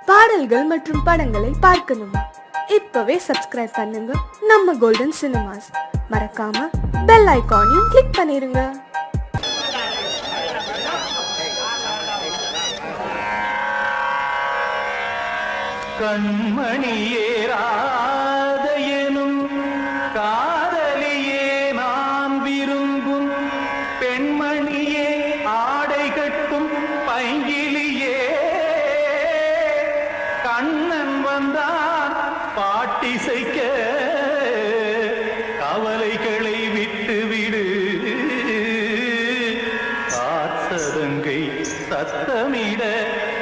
பாடல்கள் மற்றும் படங்களை பார்க்கணுமா? இப்பவே சப்ஸ்கிரைப் பண்ணுங்க நம்ம கோல்டன் சினிமாஸ். மறக்காம பெல் ஐகானையும் கிளிக் பண்ணிருங்க. கண்மணியே ராதையனும் காதலியே நான் விரும்பும் பெண்மணியே ஆடை கட்டும் பைங்கிலியே கண்ணன் வந்தான் பாட்டிசைக்க கவலைகளை விட்டுவிடு காத்ததங்கை சத்தமிட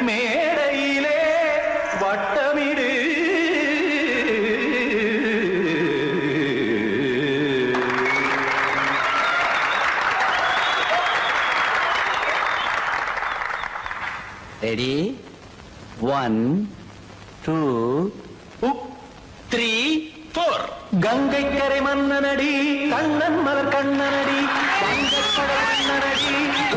மேடையிலே வட்டமிடு. ரெடி 1 2 3 4. கங்கை கரை மன்னனடி கண்ணன் மலர் கண்ணனடி வங்கக்கடல் மன்னனடி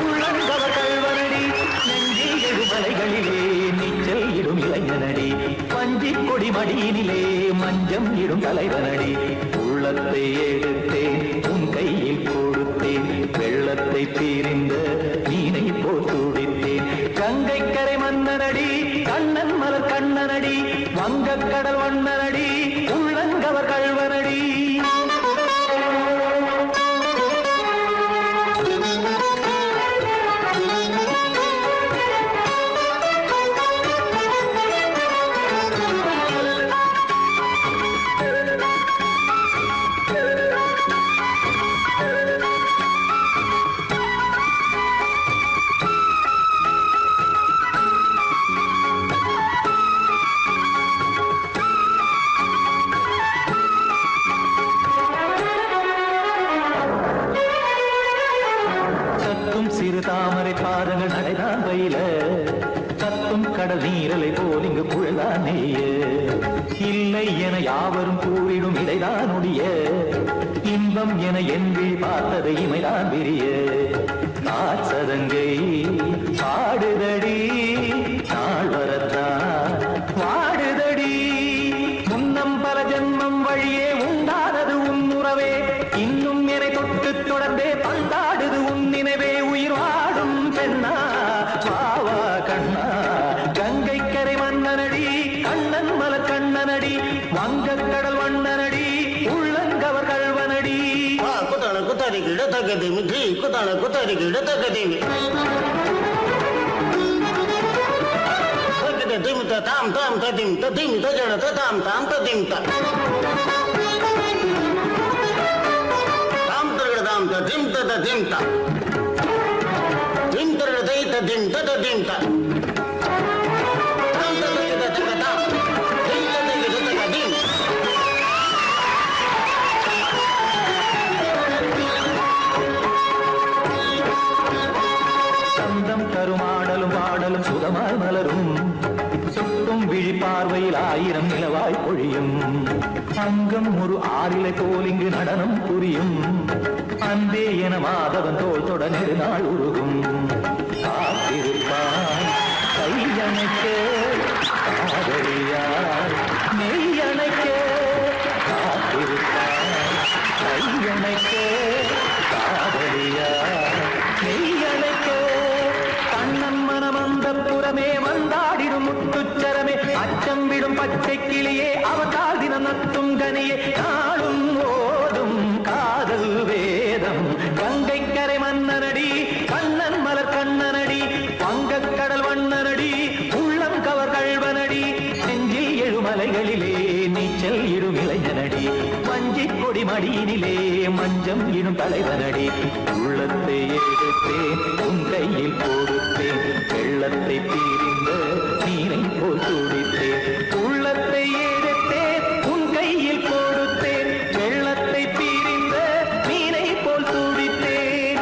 உள்ளங்கவர் கல்வனடி நெஞ்சில் எழுமலைகளிலே நீச்சல் இடும் இளைஞனடி பஞ்சி கொடி மடியினிலே மஞ்சம் இடும் தலைவனடி உள்ளத்தை எடுத்தேன் உன் கையில் கொடுத்தேன் வெள்ளத்தை தீரிந்த மீனை போல் துடித்தேன். கங்கை கரை மன்னனடி கண்ணன் மலர் கண்ணனடி வங்கக்கடல் வண்ணனடி உள்ளங்கவர் கல்வனடி. சிறு தாமரை பாதங்கள் நடைதான் வயில சத்தும் கடல் நீரலை போல் இங்கு குழலான் நெய்ய இல்லை என யாவரும் கூறிடும் இடைதான் உடைய இன்பம் என என் விழி பார்த்ததை இமைதான் விரிய காசதங்கை பாடுதடி நாள் வரத்தான் வாடுதடி முன்னம் பல ஜென்மம் வழியே உண்டானது உன் உறவே இன்னும் என்னை தொட்டு தொடர்ந்தே பந்தாடுது உன் நினைவே உயிர் வாடும் பெண்ணா பாவா கண்ணா கங்கை கரை மன்னனடி கண்ணன் மலர் கண்ணனடி வங்கக்கடல் வண்ணனடி உள்ளங்கவர் கல்வனடி. குத்தான குத்தாரிக்கு இடத்தக்கதேமி ஜி குத்தான குத்தாரிக்கு இடத்தக்கதேமி திமுத்த தாம் தாம் ததிம் ததிம் தஜட தாம் தாம் ததிம் தாம் தாம் ததிம் ததிம் தாம் திம் தரதை ததிம் ததிம் தாம் தாம் ததிம் ததிம் ததிம். சந்தம் கருமாடலும் பாடலும் சுகமாய் மலரும் சுட்டும் விழி பார்வையில் ஆயிரம் நிலவாய் பொழியும் அங்கம் ஒரு ஆறிலை போல் இங்கு நடனம் புரியும் அன்பே என மாதவன் தோல் தொட நெடுநாள் உருகும் காத்திருப்பான் கையணைக்க காதலியார் மெய்யணைக்க காத்திருப்பான் கையணைக்க காதலியார் மெய்யணைக்க கண்ணன் மனமந்த புறமே வந்தாடிடும் முத்துச்சரமே அச்சம் விடும் பச்சை கிளியே அவதால் தினம் நத்தும் கனியே நாளும் ஓடும் காதல் வேதம். கங்கை கரை மன்னனடி கண்ணன் மலர் கண்ணனடி வங்கக்கடல் வண்ணனடி உள்ளம் கவர் கல்வனடி நெஞ்சில் எழுமலைகளிலே நீச்சல் இடும் இளைஞனடி வஞ்சி கொடி மடியினிலே மஞ்சம் இடும் தலைவனடி உள்ளத்தை எடுத்தேன் உன் கையில் கொடுத்தேன் வெள்ளத்தை தீரிந்த நீரை போல் துடித்தேன். உள்ளத்தை எடுத்தேன் உன் கையில் கொடுத்தேன் வெள்ளத்தை தீரிந்த நீரை போல் துடித்தேன்.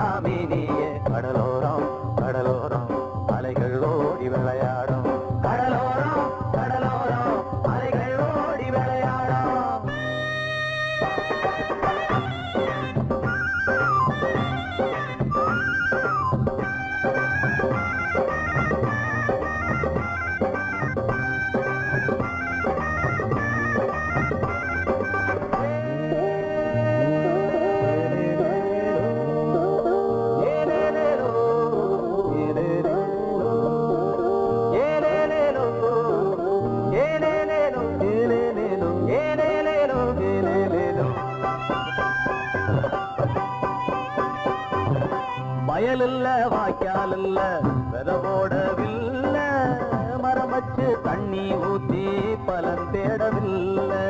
சாமி நீயே கடலோரம் கடலோரம் அலைகள் ஓடி விளையாடும் கடலோரம் கடலோரம் அலைகள் ஓடி விளையாடும் வயலில்ல வாய்க்காலில்ல வெதவோடவில்ல மரம் வச்சு தண்ணி ஊத்தி பலன் தேடவில்லை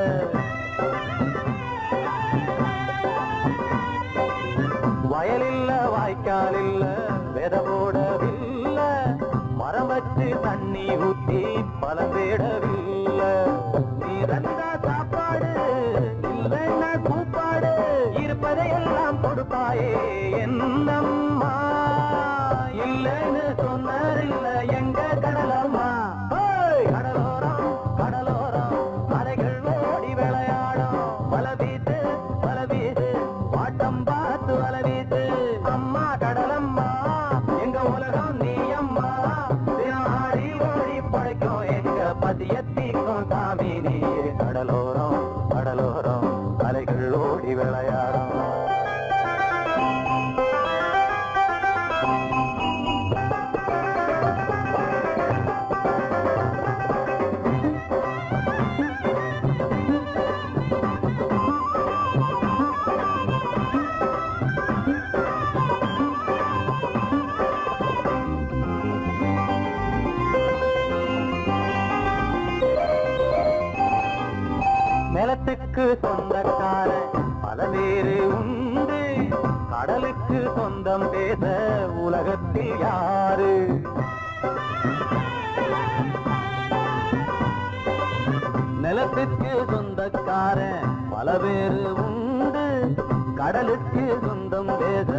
வயலில்ல வாய்க்காலில்ல வெதவோடவில்ல மரம் வச்சு தண்ணி ஊத்தி பலன் தேடவில்லை நீ தந்தா சாப்பாடு இல்லைன்னா கூப்பாடு இருப்பதையெல்லாம் கொடுப்பாயே என்னம்மா இல்லைன்னு சொன்னாரில்ல எங்க கடலம்மா கடலோரம் கடலோரம் அலைகள் ஓடி விளையாடும் வலவீட்டு வலவீட்டு பாட்டம் பார்த்து வலவீட்டு அம்மா கடலம்மா எங்க உலகம் நீ அம்மா தினம் ஆடி ஓடி படைக்கும் எங்க பதியத்திக்கும் சாமி நீயே கடலோரம் கடலோரம் அலைகள் ஓடி விளையாடும் நிலத்துக்கு சொந்தக்கார பல பேரு உண்டு கடலுக்கு சொந்தம் பேச உலகத்தில் யாரு நிலத்துக்கு சொந்தக்கார பல பேரு உண்டு கடலுக்கு சொந்தம் பேச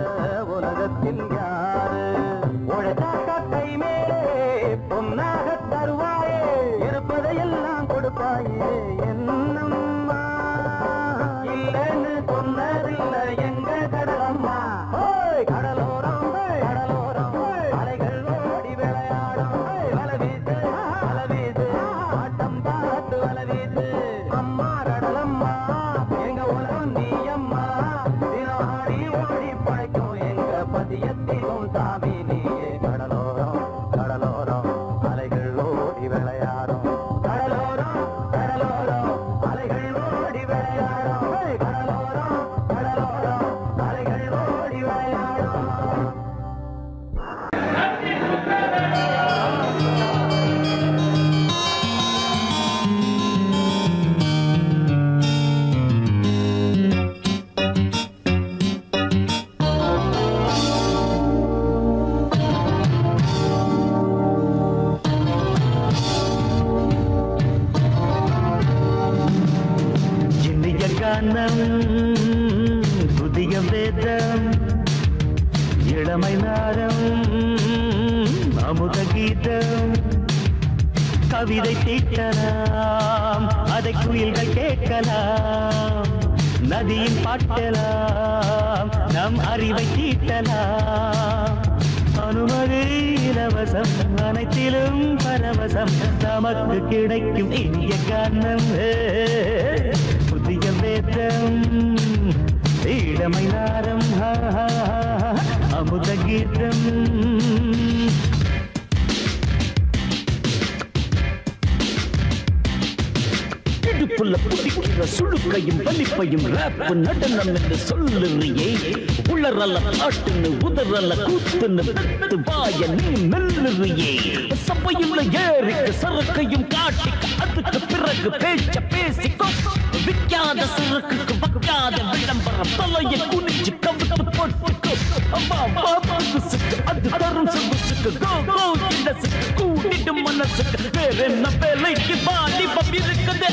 உலகத்தில் யாரு உழைச்சாக்க கை மேலே பொன்னாக தருவாயே இருப்பதையெல்லாம் கொடுப்பாயே என்னம்மா இல்லைன்னு சொன்னதில்லை எங்க கடலம்மா கடலோரம் கடலோரம் அலைகள் ஓடி விளையாடும் வலவீட்டு வலவீட்டு ஆட்டம் பார்த்து வலவீட்டு அம்மா கடலம்மா எங்க உலகம் நீ அம்மா தினம் ஆடி ஓடி படைக்கும் எங்க பதியத்திலும் சாமி நீயே கடலோரம் கடலோரம் அலைகள் ஓடி விளையாடும் கடலோரம் கடலோரம் அலைகள் ஓடி விளையாடும் கடலோரம் கடலோரம் அலைகள் ஓடி விளையாடும் புதிய வேதம் இளமை நாரம் அமுத கீதம் கவிதை தீட்டலாம் அதை குயில்கள் கேட்கலாம் நதியின் பாட்டலாம் நம் அறிவை தீட்டலாம் அனுமதி இலவசம் அனைத்திலும் பரவசம் நமக்கு கிடைக்கும் இனிய காரணம் புதிய வேதம் இளமை நாரம் அமுத கீதம் இடுப்புள்ள புடிக்கிற சுழுக்கையும் வலிப்பையும் ரேப்பு நடனம் என்று சொல்லுறியே உளறல பாட்டுன்னு உதறல கூத்துன்னு பெத்து வாய நீ மெல்லுறியே சபையுள்ள ஏறிக்கு சரக்கையும் காட்டிக்க அதுக்கு பிறகு பேச்ச பேசிக்கோ விக்காத சரக்குக்கு வக்காத விளம்பரம் தலைய குனிச்சு கவுத்து போட்டுக்கோ அம்மா பாபுசுக்கு அது தரும் சொகுசுக்கு கோ கோ கிடசுக்கு கூட்டிட்டு மனசுக்கு வேற என்ன வேலைக்கு வாலிபம் இருக்குது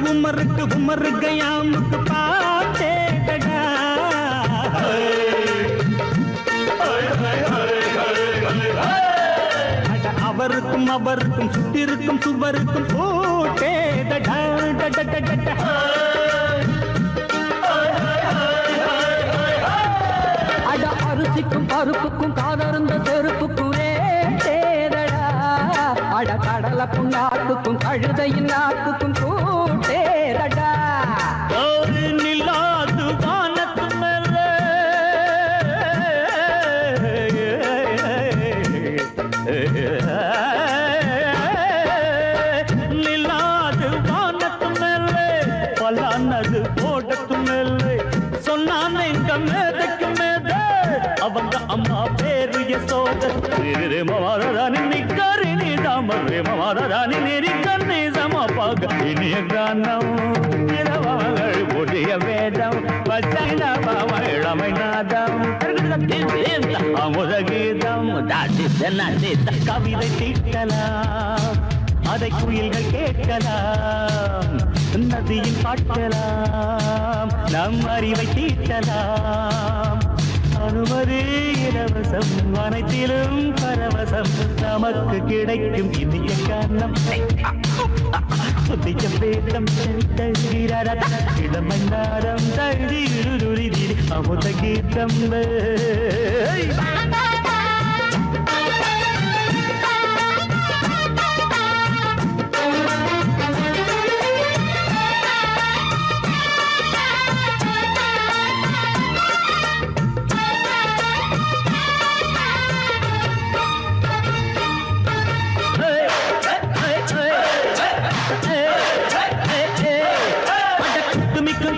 உமருக்கு உமரு கயாமுக்கு பாட்டேடா அவருக்கும் அவருக்கும் சுற்றிருக்கும் சுவருக்கும் போட்டேடா அட அரிசிக்கும் பருப்புக்கும் காதருந்த செருப்புக்கும் தேடடா அட கடலக்கும் நாக்குக்கும் கழுதையின் நாக்குக்கும் கூட்டேடா நில்லாது வானத்து மேலே நில்லாது வானத்து மேலே பலானது போடத்து மேலே சொன்னான் எங்க மேதைக்கு மேதே அவங்க அம்மா பேரு யசோத மவாராணி நிக்கரி நீதாமரே மவாராணி நெறிக்கண்ணி சமபாக இனிய கானம் இரவங்கள் புதிய வேதம் இளமை நாதம் அமுத கீதம் கவிதை தீட்டலாம் அதை குயில்கள் கேட்கலாம் நதியில் பாட்டலாம் நம் அறிவை தீட்டலாம் அனுமதி இலவசம் அனைத்திலும் பரவசம் நமக்கு கிடைக்கும் இனிய காரணம் புதிய வேதம் இளமை நாடம் தழுதி அமுத கீதம்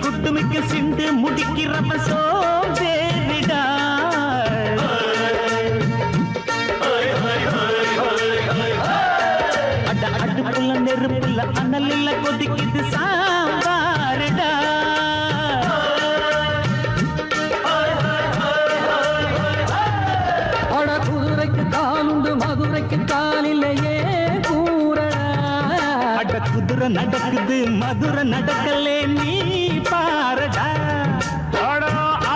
குட்டுமிக்க சிந்து முடிக்கிறப்ப சோம்பேறிடா அடுப்புல நெருப்புல அனல் இல்ல கொதிக்குது சாம்பாருடா அட குதிரைக்கு காலுண்டு மதுரைக்கு காலிலேயே கூறடா அட குதிரை நடக்குது மதுரை நடக்கலே நீ பாரடா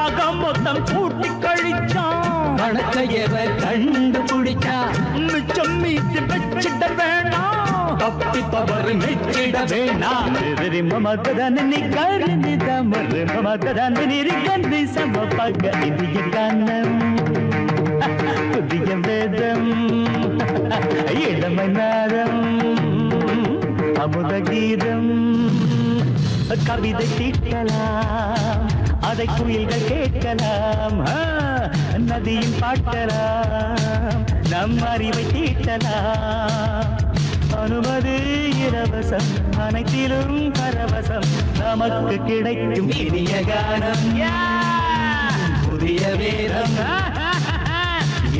ஆக மொத்தம் கூட்டி கழிச்சான் கணக்கையவ கண்டுபிடிச்சா மிச்சம் மீட்டு வச்சிட வேணாம் தப்பி தவறு மெச்சிட வேணாம் மமதன் நீ கருணி தமறு மமதன் நீரி கந்தி சமபக இந்திய கானம் புதிய வேதம் இளமை நாதம் அமுத கீதம் கவிதை தீட்டலாம் அதை குயில்கள் கேட்கலாம் நதியில் பாட்டலாம் நம் அறிவை தீட்டலாம் அனுமதி இலவசம் அனைத்திலும் பரவசம் நமக்கு கிடைக்கும் இனிய கானம் புதிய வேதம்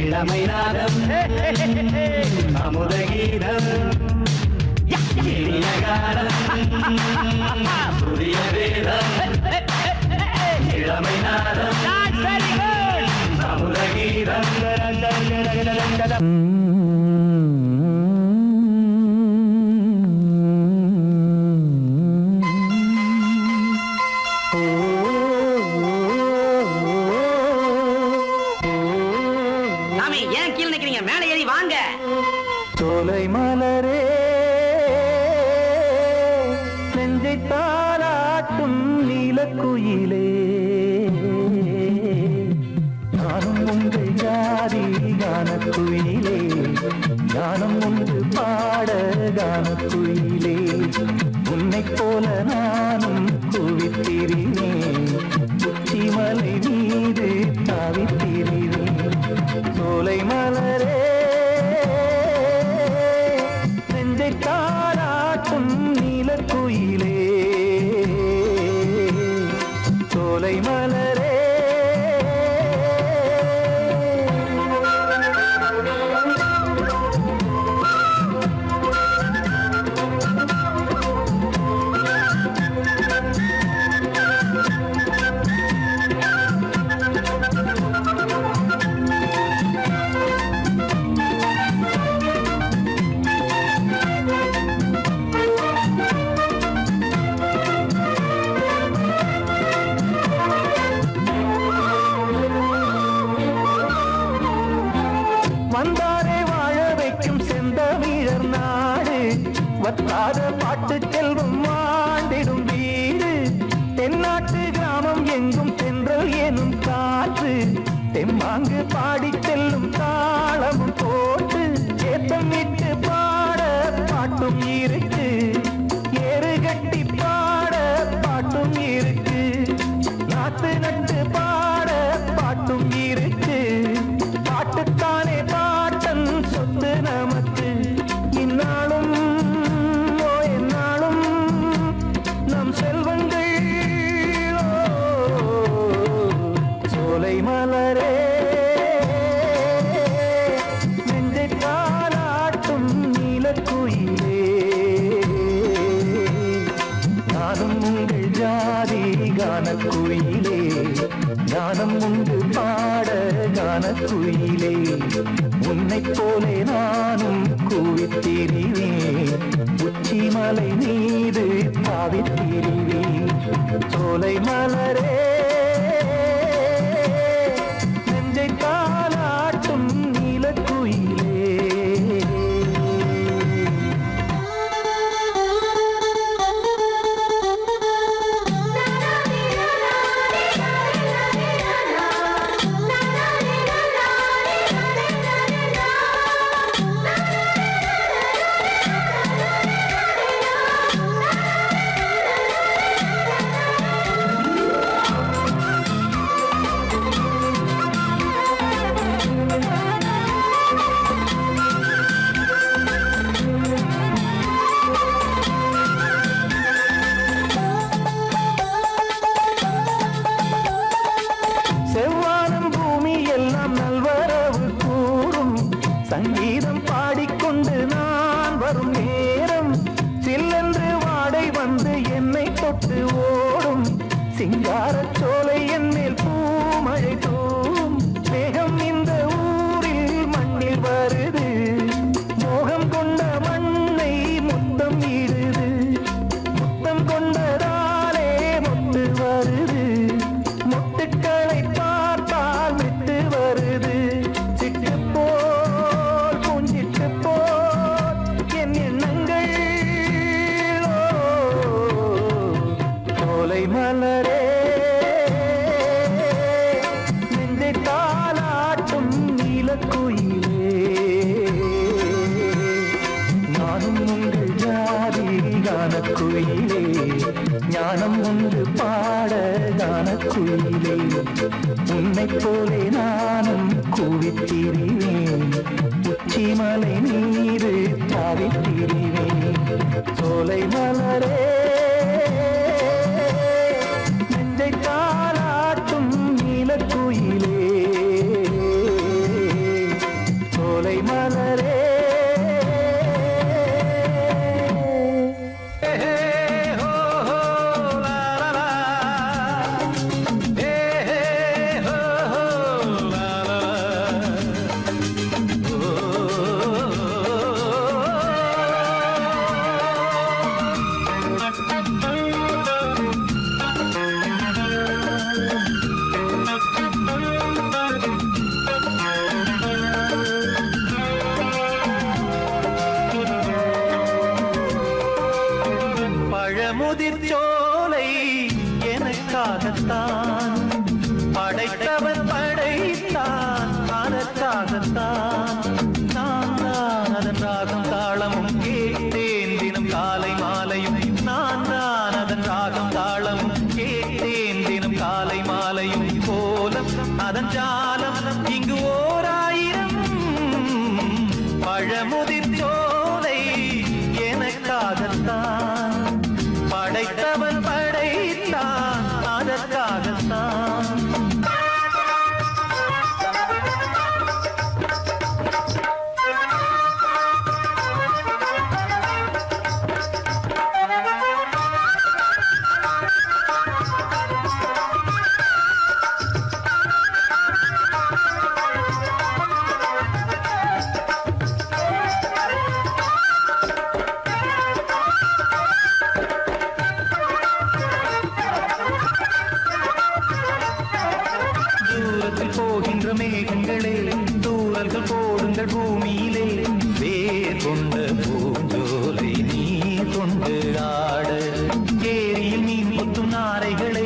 இளமை நாதம் அமுத கீதம் இனிய கானம் புதிய வேதம் இளமை நாதம் அமுத கீதம் ஏன் கீழே நிக்கிறீங்க? மேலே ஏறி வாங்க. சோலை மலரே நெஞ்சை தாராட்டும் நீலக்குயிலே நானும் உங்கள் ஜாதி கானக்குயிலே ஞானம் ஒன்று பாட கானக்குயிலே உன்னைப் போல நானும் குவித்திரினேன் உச்சிமலை மீது தாவித்திரினேன் சோலை மலரே நெஞ்சை தாராட்டும் நீலக்குயிலே சோலை மலரே மாற்றாத பாட்டு செல்வம் ஆண்டிடும் வீடு தென்னாட்டு கிராமம் எங்கும் தென்றல் எனும் காற்று தெம்மாங்கு பாடி செல்லும் தாளமும் போட்டு ஏத்தமிட்டு பாட பாட்டும் இருக்கு ஏறு கட்டி பாட பாட்டும் இருக்கு நாட்டு நட்டு பாட பாட்டும் இருக்கு பாட்டுத்தானே பாட்டன் சொத்து நமக்கு இந்நாளும் எந்நாளும் நம் செல்வங்கள் சோலை மலரே நெஞ்சை தாலாட்டும் நீலக்குயிலே நானும் உங்கள் ஜாதி கானக்குயிலே கானம் உண்டு பாட கானக்குயிலே உன்னைப் போலே நானும் கூவித்திரிவேன் உச்சி மலை மீது தாவித்திரிவேன் சோலை மலரே நெஞ்சை தாலாட்டும் நீலக்குயிலே செவ்வானம் பூமி எல்லாம் நல்வரவு கூறும் சங்கீதம் பாடிக்கொண்டு நான் வரும் நேரம் சில்லென்று வாடை வந்து என்னை தொட்டு ஓடும் சிங்காரச் சோலை என் மேல் பூமழை தூவும் மேகம் இந்த ஊரில் மண்ணில் வருது மோகம் கொண்ட மண்ணை முத்தம் இடுது முத்தம் கொண்டதாலே முத்து வருது முத்துக்களை பார்த்தால் விட்டு வருது சிட்டு போல் பூஞ்சிட்டு போல் என் எண்ணங்கள் சோலை மலரே நெஞ்சை தாலாட்டும் நீலக்குயிலே நானும் உங்கள் ஜாதி கானக்குயிலே ஞானம் உண்டு பாட கானக்குயிலே உன்னைப் போலே நானும் கூவித்திரிவேன் உச்சி மலை நீரு தாவித்திரிவேன் சோலை மலரே நெஞ்சை தாலாட்டும் நீலக்குயிலே சோலை மலரே பழமுதிர் சோலை எனக்காகத்தான் படைத்தவன் படைத்தான் அதற்காகத்தான் நான் தான் அதன் ராகம் தாளமும் கேட்டேன் தினம் காலை மாலையும் நான் தான் அதன் ராகம் தாளமும் கேட்டேன் தினம் காலை மாலையும் கோலம் அதன் ஜாலம் இங்கு ஓர் ஆயிரம் பழமுதிர் சோலை எனக்காகத்தான் படைத்தவன் படைத்தான் அதற்காகத்தான் கொண்டு ஆட ஏரியில் மீன் கொத்தும் நாரைகளே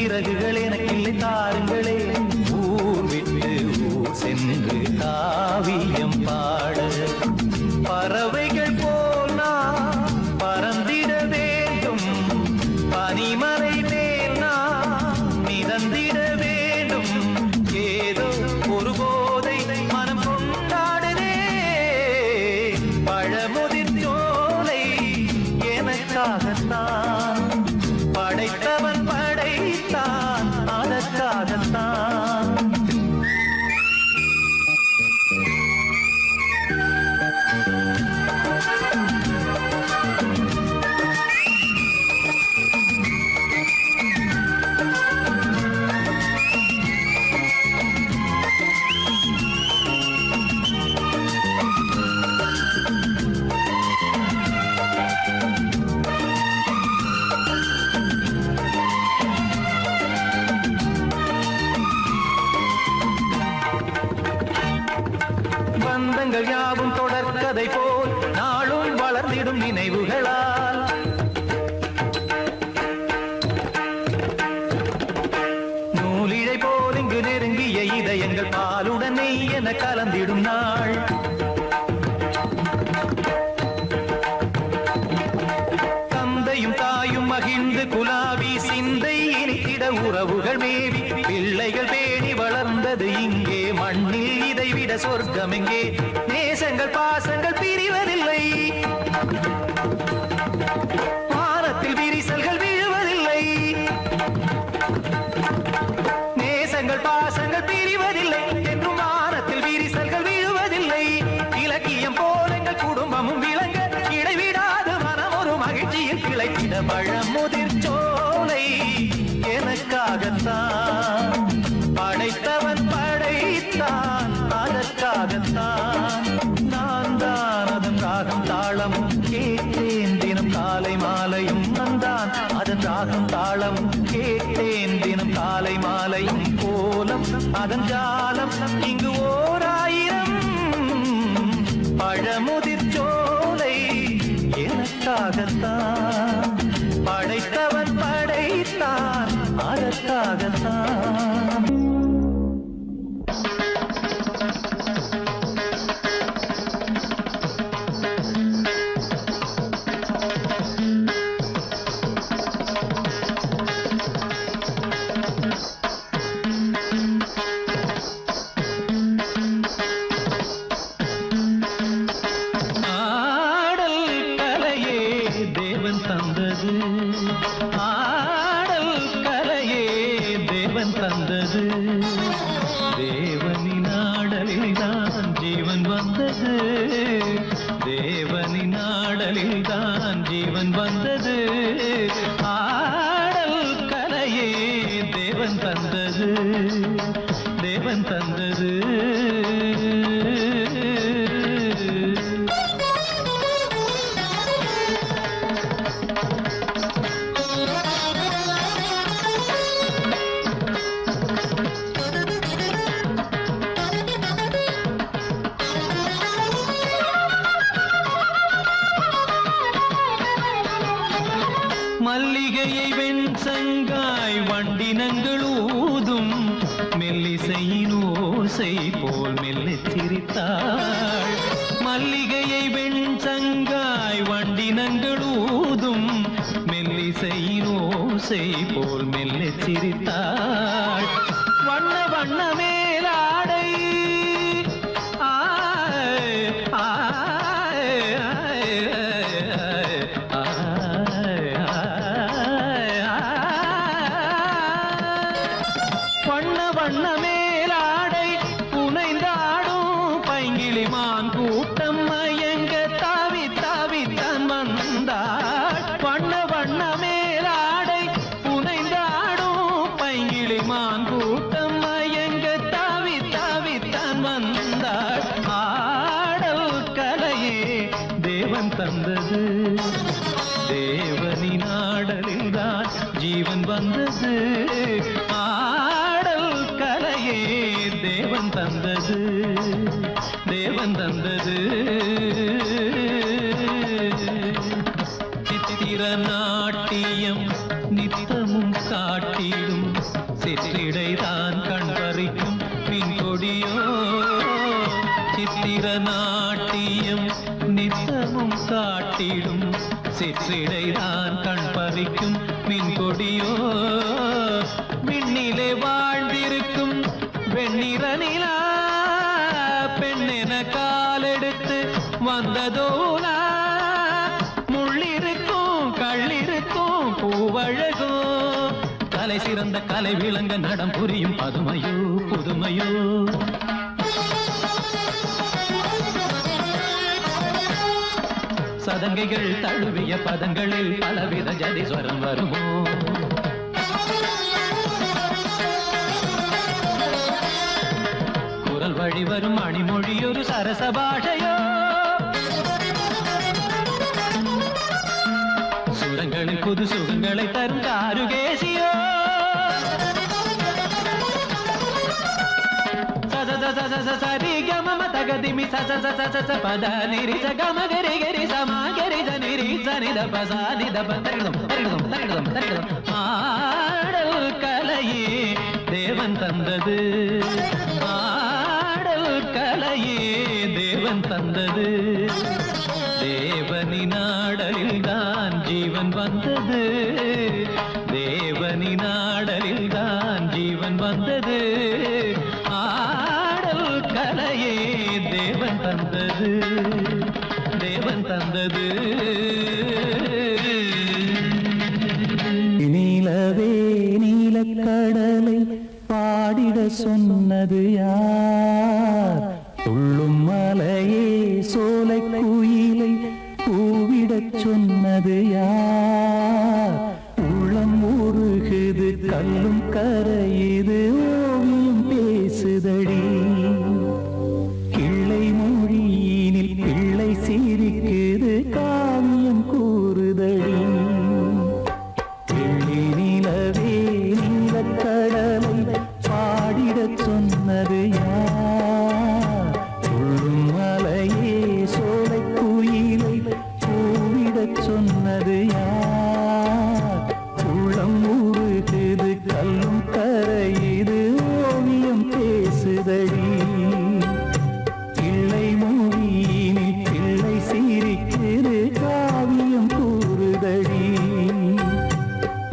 இறகுகள் எனக்கில்லை தாருங்களே ஊர் விட்டு ஊர் சென்று காவியம் பாட பறவைகள் போல் நான் பறந்திட வேண்டும் பனிமலை மேல் நான் மிதந்திட வேண்டும் ஏதோ ஒரு போதை மனம் கொண்டாடுதே பழமுதிர் சோலை எனக்காகத்தான் படைத்தவன் படைத்தான் அதற்காகத்தான் பந்தங்கள் யாவும் தொடர்கதை போல் நாளும் வளர்ந்திடும் நினைவுகளால் நூலிழை போல் இங்கு நெருங்கிய இதயங்கள் பாலுடன் நெய் என கலந்திடும் நாள் தந்தையும் தாயும் மகிழ்ந்து குலாவி சிந்தை இனித்திட உறவுகள் மேவி பிள்ளைகள் பேணி வளர்ந்தது இங்கே மண்ணில் இதைவிட சொர்க்கம் எங்கே நேசங்கள் பாசங்கள் பிரிவதில்லை வானத்தில் விரிசல்கள் விழுவதில்லை நேசங்கள் பாசங்கள் பிரிவதில்லை என்றும் வானத்தில் விரிசல்கள் விழுவதில்லை இலக்கியம் போல எங்கள் குடும்பமும் விளங்க இடைவிடாது மனம் ஒரு மகிழ்ச்சியில் கிளைத்திட பழமுதிர் சோலை எனக்காகத்தான் படைத்தவன் படைத்தான் அதற்காகத்தான் நான் தான் அதன் ராகம் தாளமும் கேட்டேன் தினம் காலை மாலையும் நந்தான் அதன் ராகம் தாளமும் கேட்டேன் தினம் காலை மாலையும் கோலம் அதன் ஜாலம் இங்கு ஓர் ஆயிரம் பழமுதிர் சோலை எனக்காகத்தான் படைத்தவன் படைத்தான் அதற்காகத்தான் ஆடல் கலையே தேவன் தந்தது தேவனின் ஆடலில் தான் ஜீவன் வந்தது தேவனின் ஆடலில் தான் ஜீவன் வந்தது ஆடல் கலையே தேவன் தந்தது தேவன் தந்தது மல்லிகையை வெண்சங்காய் வண்டினங்கள் ஊதும் மெல்லிசையின் ஓசை போல் மெல்லச் சிரித்தாள் மல்லிகையை வெண்சங்காய் வண்டினங்கள் ஊதும் மெல்லிசையின் ஓசை போல் மெல்லச் சிரித்தாள் வண்ண வண்ண மேலாடை வண்ண வண்ண மேலாடை புனைந்தாடும் பைங்கிளிமான் கூட்டம் மயங்க தாவி தாவி தான் வந்தாள் வண்ண வண்ண மேலாடை புனைந்தாடும் பைங்கிளிமான் கூட்டம் மயங்க தாவி தாவி தான் வந்தாள் ஆடல் கலையே தேவன் தந்தது தேவனின் ஆடலில் தான் ஜீவன் வந்தது ஆடல் கலையே தேவன் தந்தது தேவன் தந்தது சித்திர நாட்டியம் நித்தமும் காட்டிடும் சிற்றிடைதான் கண் பறிக்கும் மின் கொடியோ சித்திர நாட்டியம் நித்தமும் காட்டிடும் சிற்றிடைதான் கண் பறிக்கும் மின் கொடியோ விண்ணிலே வாழ்ந்திருக்கும் வெண்ணிற நிலா பெண்ணென காலெடுத்து வந்ததோலா முள்ளிருக்கும் கள்ளிருக்கும் பூவழகும் கலை சிறந்த கலை விளங்க நடம் புரியும் பதுமையோ புதுமையோ சதங்கைகள் தழுவிய பதங்களில் பலவித ஜதிஸ்வரம் வருமோ குரல் வழி வரும் மணிமொழி ஒரு சரச பாஷையோ சுரங்களில் புது சுகங்களை தரும் காருகேசியோ சரி கம தகதிமி ச பத நிரி ச கம கரி கரி சமா கரி ச நிரி ச நித பச நித பந்தரிடம் தரிடம் தரிடம் தரிடம் ஆடல் கலையே தேவன் தந்தது ஆடல் கலையே தேவன் தந்தது தேவனின் ஆடலில் தான் ஜீவன் வந்தது தேவனின் ஆடலில் தான் ஜீவன் வந்தது ஆடல் கலையே தேவன் தந்தது தேவன் தந்தது நீலவே நீலக்கடலை பாடிட சொன்னது யார் துள்ளும் மலையே சோலை குயிலை கூவிடச் சொன்னது யார் உள்ளம் உருகுது கல்லும் கரையுது ஓவியம் பேசுதடி கிள்ளை மொழியினில் பிள்ளை சிரிக்குது காவியம் கூறுதடி வெள்ளி நிலவே நீலக்கடலை பாடிடச் சொன்னது யார் துள்ளும் மலையே சோலை குயிலை கூவிடச் சொன்னது யார் உள்ளம் உருகுது கல்லும் கரையுது ஓவியம் பேசுதடி கிள்ளை மொழியினில் பிள்ளை சிரிக்குது காவியம் கூறுதடி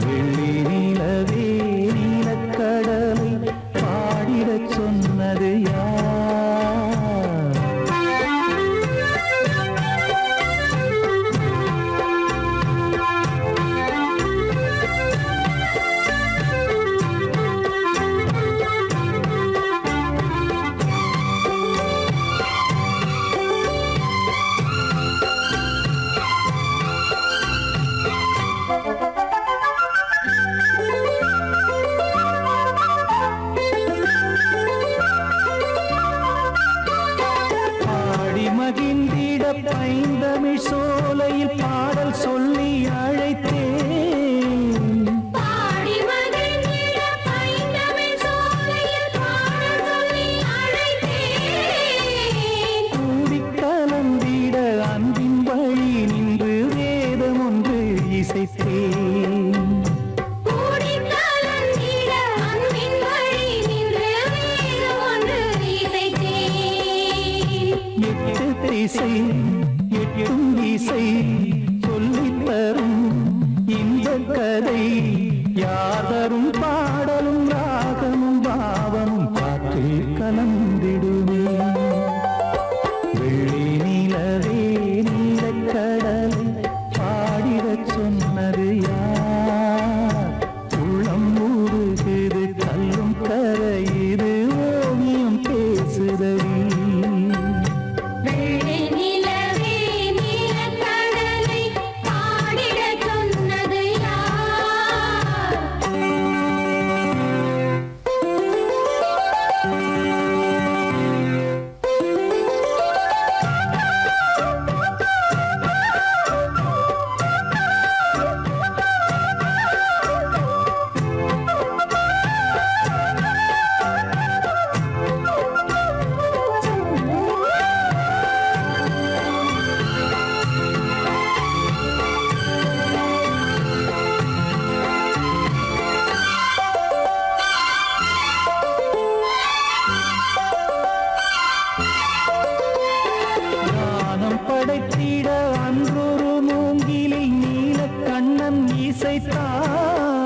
வெள்ளி நிலவே நீலக்கடலை பாடிடச் சொன்னது யார் மகிழ்ந்திட பைந்தமிழ் சோலையில் பாடல் சொல்லி அழைத்தேன் கூடி கலந்திட அன்பின் வழி நின்று வேதம் ஒன்று இசைத்தேன் இசை எட்டும் இசை சொல்லித் தரும் இந்த கதை யாதரும் பாடலும் ராகமும் பாவமும் காற்றில் கலந்திடுமே வெள்ளி நிலவே நீலக்கடலை பாடிடச் சொன்னது யார் உள்ளம் உருகுது கல்லும் கரையுது ஓவியம் பேசுதடி இசைத்தான்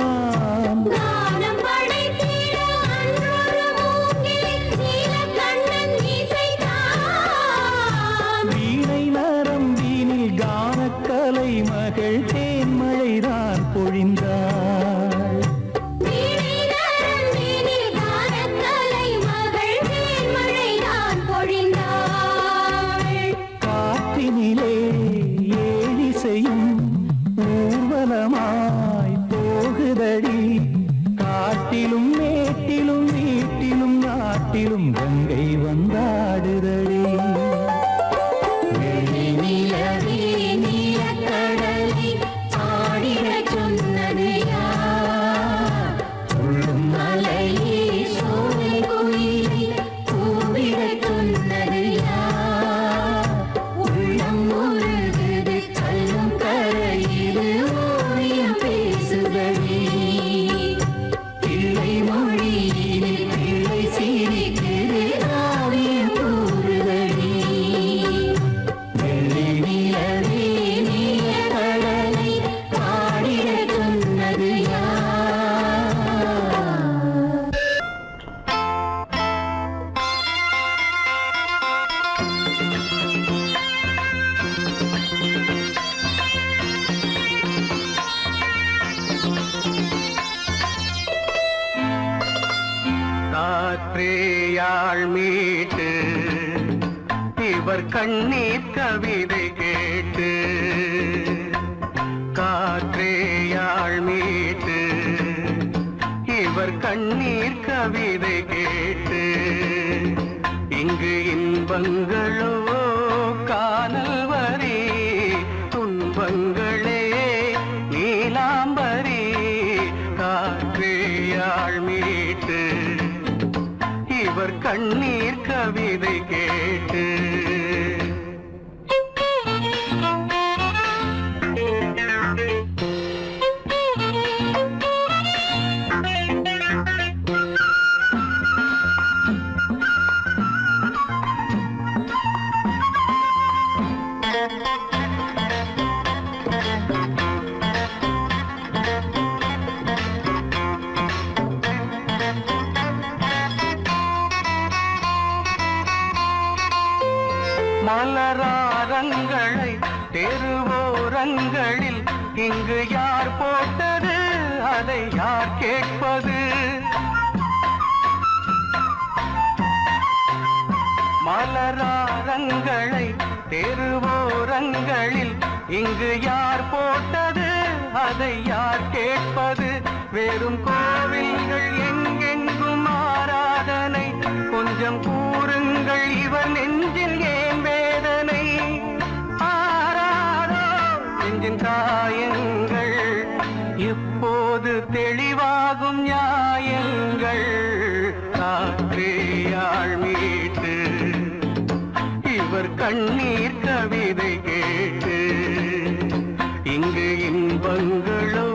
தானம் படைத்திட அன்றொரு மூங்கில் நீலக்கண்ணன் இசைத்தான் வீணை நரம்பினில் கானக்கலை மகள் தேன்மழைதான் பொழிந்தாள் வீணை நரம்பினில் கானக்கலை மகள் தேன்மழைதான் பொழிந்தாள் காற்றினிலே ஏழிசையும் ஊர்வலமாய் போகுதடி காட்டிலும் மேட்டிலும் வீட்டிலும் நாட்டிலும் கங்கை வந்தாடுதடி நிலவே நீலக்கடலை ஆடிடச் சொன்னது யார் துள்ளும் மலையே சோலை குயிலை கூவிடச் சொன்னது யார் உள்ளம் உருகுது கல்லும் கரையிது ஓவியம் பேசுதடி பிள்ளை மொழியிலே பிள்ளை சிரிக்குது காவியம் கூறுதடி வெள்ளி நிலவே நீலக்கடலை ஆடிடச் சொன்னது யார் காற்றேயாள் மீட்டு இவர் கண்ணீர் கவிதை கேட்டு காற்றேயாள் மீட்டு இவர் கண்ணீர் கவிதை கேட்டு இங்கு இன்பங்களோ காணல் வரி துன்பங்களே நீலாம்பரி காற்றேயாள் மீட்டு இவர் கண்ணீர் கவிதை கேட்டு மலராரங்களை தெருவோரங்களில் இங்கு யார் போட்டது அதை யார் கேட்பது மலராரங்களை தெருவோரங்களில் இங்கு யார் போட்டது அதை யார் கேட்பது வெறும் கோவில்கள் எங்கெங்கும் ஆராதனை கொஞ்சம் கூறுங்கள் இவர் நெஞ்சில் ஏன் வேதனை ஆராரோ நெஞ்சின் காயங்கள் இப்போது தெளிவாகும் நியாயங்கள் காற்றேயாள் மீட்டு இவர் கண்ணீர் கவிதை கேட்டு இங்கு இன்பங்களோ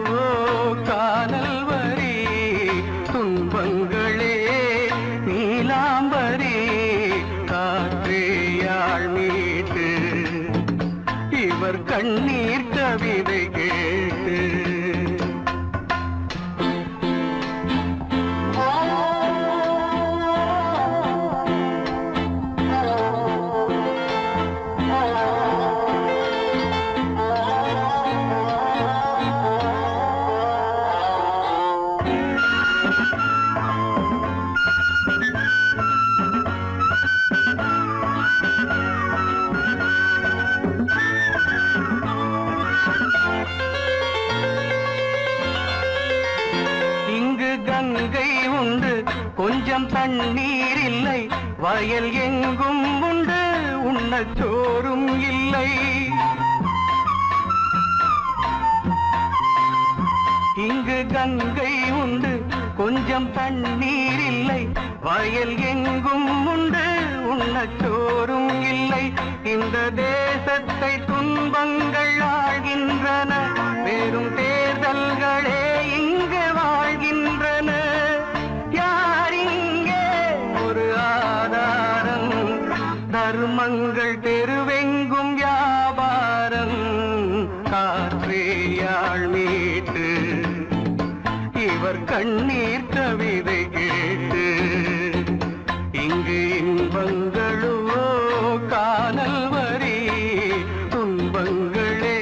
காணல் வரி துன்பங்களே நீலாம்பரி காற்றேயாள் மீட்டு இவர் கண்ணீர் கவிதை கேட்டு கங்கை உண்டு கொஞ்சம் தண்ணீர் இல்லை வயல் எங்கும் உண்டு உண்ணச் சோறும் இல்லை இங்கு கங்கை உண்டு கொஞ்சம் தண்ணீர் இல்லை வயல் எங்கும் உண்டு உண்ணச் சோறும் இல்லை இந்த தேசத்தை துன்பங்கள் ஆழ்கின்றன வெறும் தேர்தல்களே இங்கு வாழ்கின்றன யார் இங்கே ஒரு ஆதாரம் தர்மங்கள் தெருவெங்கும் வியாபாரம் காற்றேயாள் கற்றையாள் மீட்டு இவர் கண்ணீர் கவிதை கேட்டு இங்கு இன்பங்களோ காணல் வரி துன்பங்களே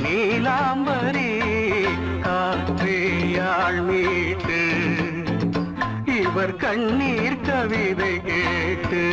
நீலாம்பரி காற்றையாள் மீட்டு இவர் கண்ணீர் கவிதை கேட்டு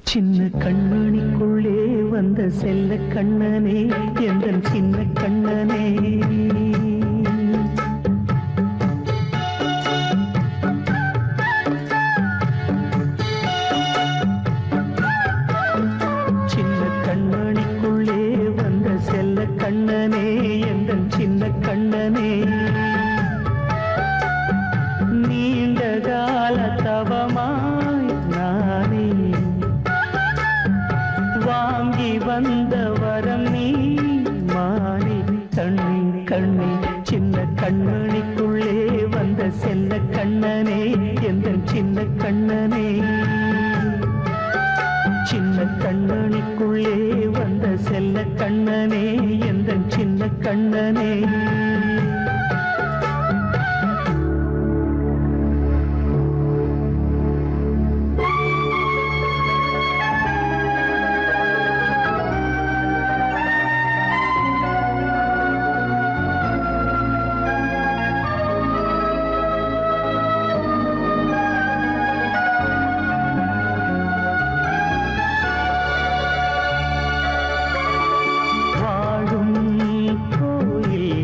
சின்ன கண்மணிக்குள்ளே வந்த செல்ல கண்ணனே எந்தன் சின்ன கண்ணனே சின்ன கண்மணிக்குள்ளே வந்த செல்ல கண்ணனே எந்தன் சின்ன கண்ணனே நீண்ட கால தவமாய் நானே வாங்கி வந்த வரம் நீ மானே கண்ணே கண்ணே சின்ன கண்மணிக்குள்ளே வந்த செல்ல கண்ணனே எந்தன் சின்ன கண்ணனே சின்ன கண்மணிக்குள்ளே வந்த செல்ல கண்ணனே எந்தன் சின்ன கண்ணனே கோயில்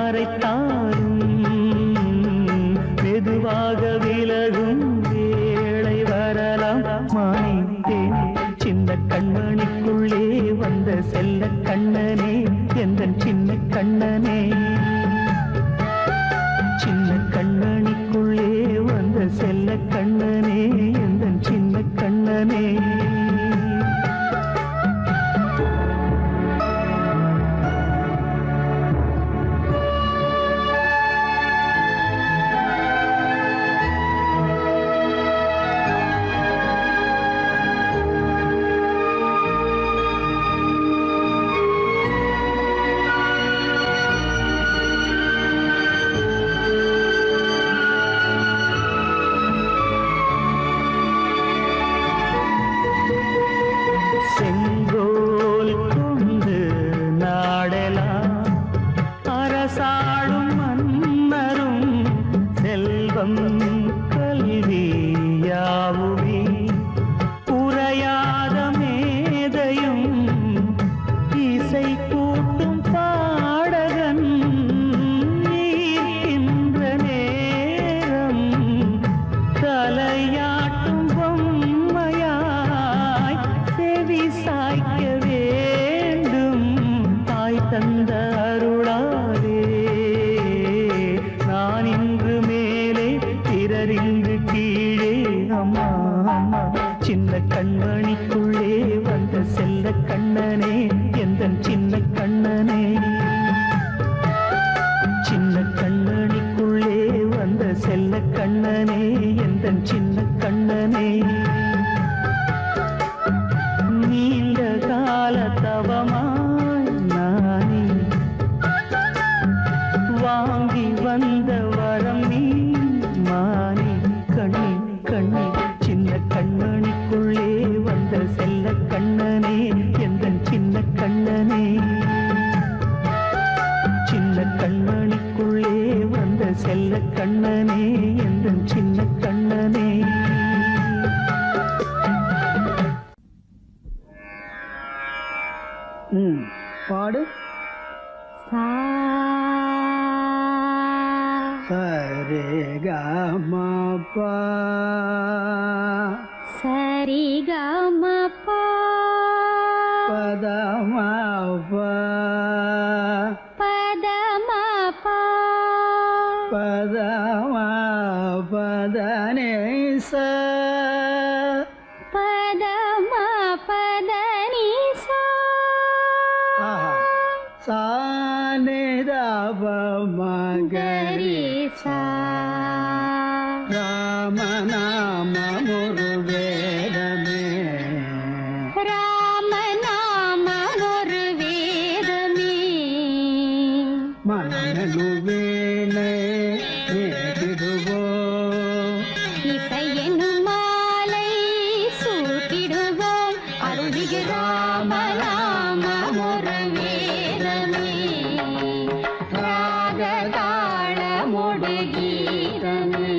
மறைத்தாலும் மெதுவாக விலகும் வேளை வரலாம். மானித்தேன் சின்ன கண்மணிக்குள்ளே வந்த செல்ல கண்ணனே எந்தன் சின்ன கண்ணனே. சின்ன கண்ணனிக்குள்ளே வந்த செல்ல கண்ணனே எந்தன் சின்ன கண்ணனே. செங்கோல் கொண்டு நாடெல்லாம் அரசாளும் மன்னரும் செல்வம் கல்வி யாவுமே உரையாத மேதையும் இசை கூட்டும் பாடகன் ஈர்க்கின்ற நேரம் தலையாட்டும் பொம்மையாய் செவி சாய்க்க வேண்டும். தாய் தந்த அருளாலே நான் இன்று மேலே பிறர் இன்று கீழே. அம்மா அம்மா சின்ன கண்மணிக்குள்ளே வந்த செல்ல கண்ணனே எந்தன் சின்ன கண்ணனே. சின்ன கண்ணனிக்குள்ளே வந்த செல்ல கண்ணனே எந்தன் சின்ன கண்ணனே. நீண்ட கால தவமாய் நானே வாங்கி வந்த வரம் நீ மானே. கண்ணே கண்ணே சின்ன கண்ணனிக்குள்ளே வந்த செல்ல கண்ணனே எந்தன் சின்ன கண்ணனே. சின்ன கண்ணனிக்குள்ளே வந்த செல்ல கண்ணனே எந்தன் சின்ன கண்ணனே. பாடு. சரே கமபா சரி கமபா பதமபா பதமபா பதமபதனே ச பதமபதனி சா சானிதப மகரி சா. ராம நாம ஒரு வேதமே ராம நாம ஒரு வேதமே மனநுவேனை நேரிடுவோ இசையெனும் மாலை சூட்டிடுவோம். அருள்மிகு ராம நாம ஒரு வேதமே ராகதாள மொடு கீதமே.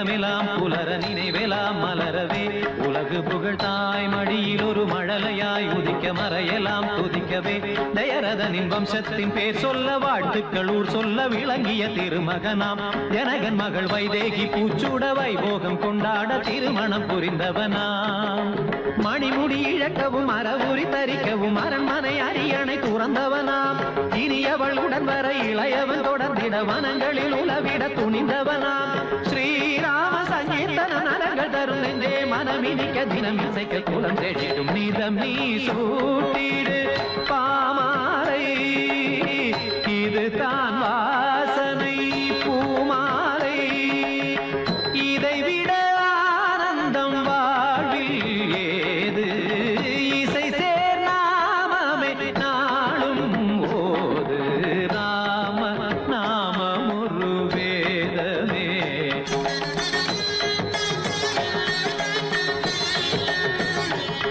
நிலமெலாம் புலர நினைவெலாம் மலரவே உலகு புகழ் தாய் மடியில் ஒரு மழலையாய் உதிக்க மறையெல்லாம் துதிக்கவே தயரதனின் வம்சத்தின் பேர் சொல்ல வாழ்த்துக்கள் ஊர் சொல்ல விளங்கிய திருமகனாம் ஜனகன் மகள் வைதேகி பூச்சூட வைபோகம் கொண்டாட திருமணம் புரிந்தவனாம் மணிமுடி இழக்கவும் மரபுரி தரிக்கவும் அரண்மனை அரியணை துறந்தவனாம் இனியவள் உடன் வர இளையவன் தொடர்ந்திட வனங்களில் உலவிட துணிந்தவனாம் ஸ்ரீராம சங்கீர்த்தன நலங்கள் தரும் நெஞ்சே மனமினிக்க தினம் இசைக்க குலம் தேடிடும் நீதம் நீ சூட்டிடு பாமாலை இது தான் வாசனை பூமாலை இதை விட ஆனந்தம் வாழ்வில் ஏது இசை சேர் நாமமே நாளும் ஓது ராம நாமம் ஒரு வேதமே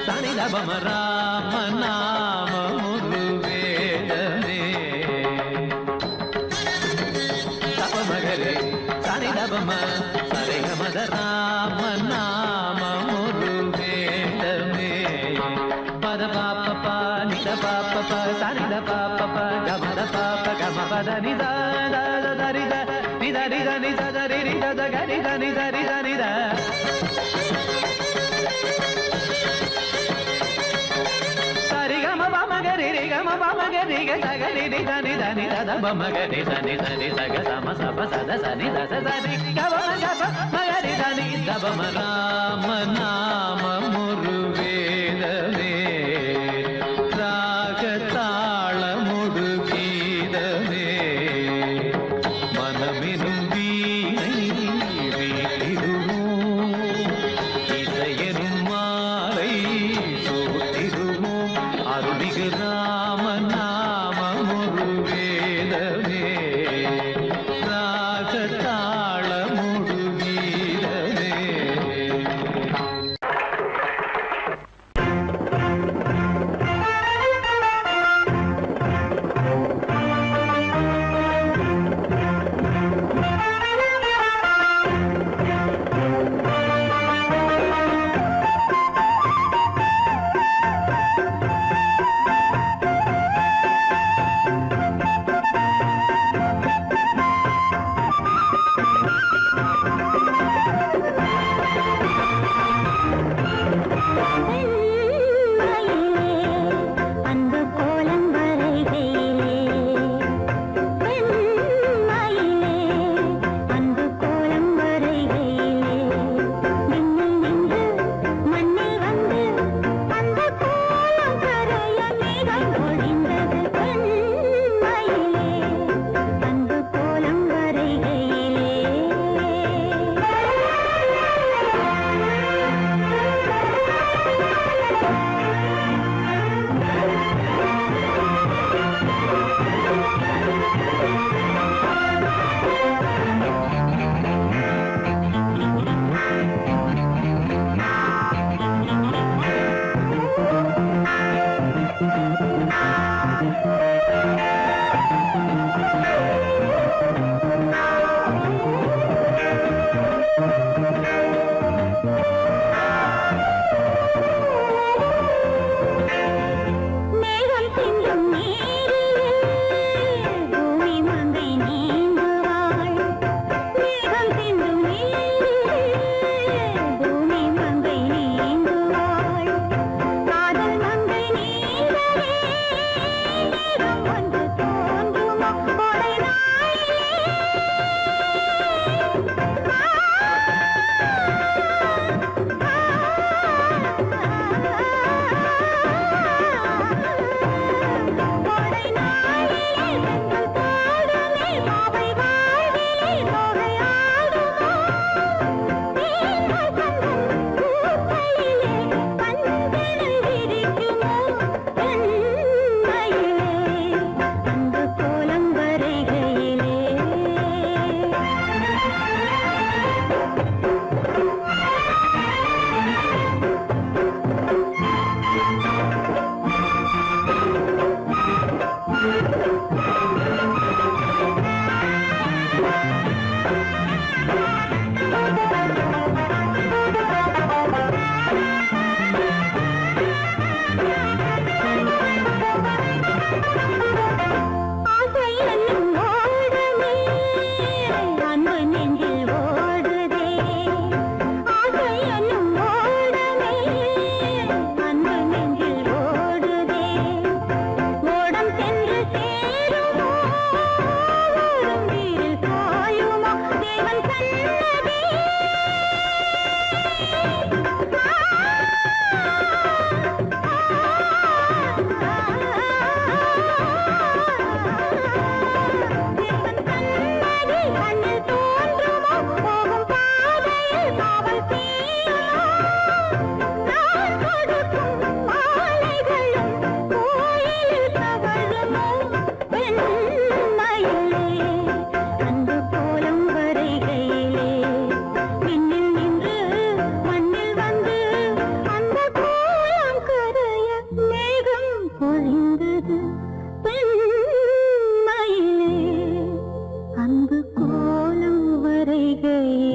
தனிதபம ராம நாமம் ஒரு வேதமே தபமகரே தனிதபம சரிகமத ராம நாமம் ஒரு வேதமே பத பாப்ப நித பாப்ப சனித பாப்ப கமத பாப்ப கம பத நித தரித நித நித நித தரி நித கரித நித நித நித சரிகம பமகரி ரிகம பமகரி கசகரி நித நித நித பமகரி சனி சனி சக சம சப சத சனி தச சரி கபம கப மகரி சனி தபம ராம நாமம் ஒரு வேதமே ராக தாளமுடு கீதமே மனமெனும் வீணை வீட்டிடுவோம் இசையெனும் மாலை சூட்டிடுவோம் அருள்மிகு ராம நாமம் ஒரு வேதமே ராக தாளமுடு கீதமே பொய்கையில்